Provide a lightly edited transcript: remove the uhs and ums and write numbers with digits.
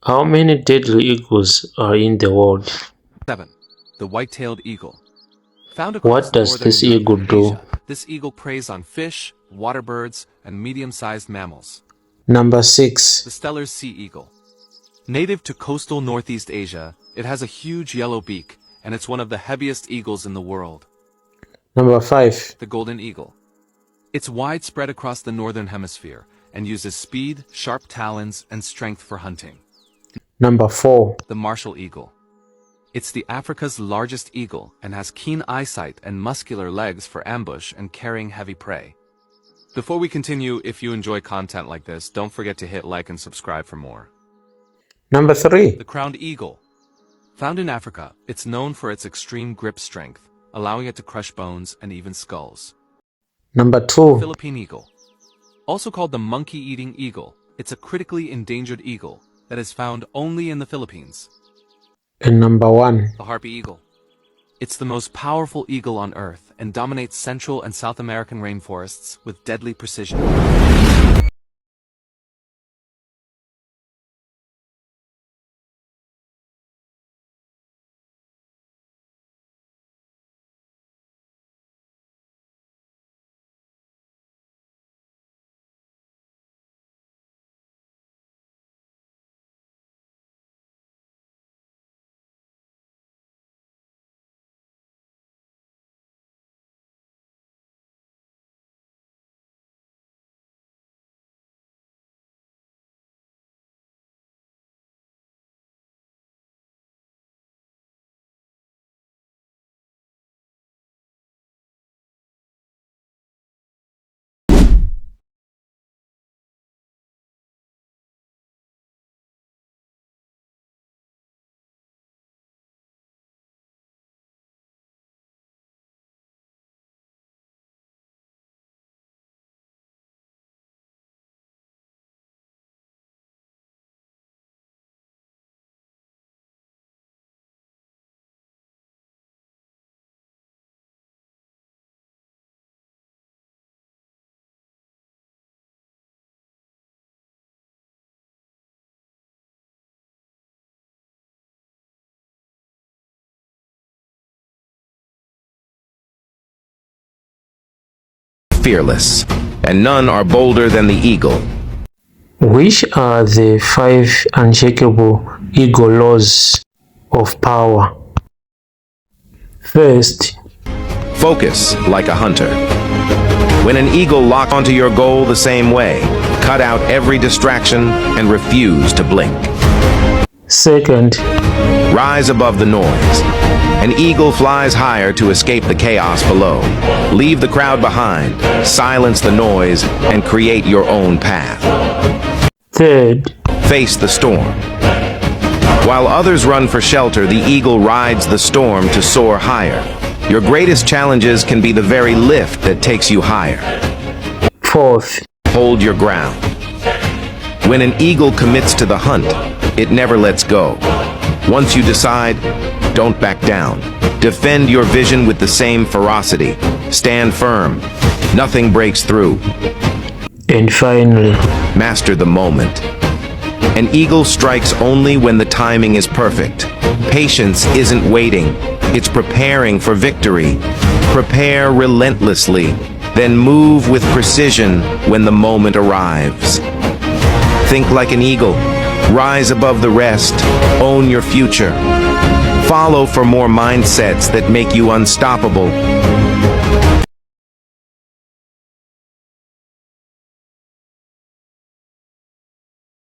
How many deadly eagles are in the world? 7. The white-tailed eagle. Found across What does northern this and eagle northern do? Asia, this eagle preys on fish, water birds, and medium-sized mammals. Number The 6. Steller's sea eagle. Native to coastal Northeast Asia, it has a huge yellow beak, and it's one of the heaviest eagles in the world. Number 5. The golden eagle. It's widespread across the northern hemisphere and uses speed, sharp talons, and strength for hunting. Number 4. The martial eagle. It's the Africa's largest eagle and has keen eyesight and muscular legs for ambush and carrying heavy prey. Before we continue, if you enjoy content like this, don't forget to hit like and subscribe for more. Number 3. The crowned eagle. Found in Africa, it's known for its extreme grip strength, allowing it to crush bones and even skulls. Number 2. Philippine eagle. Also called the monkey-eating eagle, it's a critically endangered eagle that is found only in the Philippines. And number 1. The Harpy eagle. It's the most powerful eagle on Earth and dominates Central and South American rainforests with deadly precision. Fearless, and none are bolder than the eagle. Which are the 5 unshakable eagle laws of power? First, Focus like a hunter. When an eagle locks onto your goal the same way, cut out every distraction and refuse to blink. second, Rise above the noise. An eagle flies higher to escape the chaos below. Leave the crowd behind, silence the noise, and create your own path. third, Face the storm. While others run for shelter, the eagle rides the storm to soar higher. Your greatest challenges can be the very lift that takes you higher. fourth, Hold your ground. When an eagle commits to the hunt, it never lets go. Once you decide, don't back down. Defend your vision with the same ferocity. Stand firm. Nothing breaks through. and finally, Master the moment. An eagle strikes only when the timing is perfect. Patience isn't waiting, it's preparing for victory. Prepare relentlessly, then move with precision when the moment arrives. Think like an eagle. Rise above the rest. Own your future. Follow for more mindsets that make you unstoppable.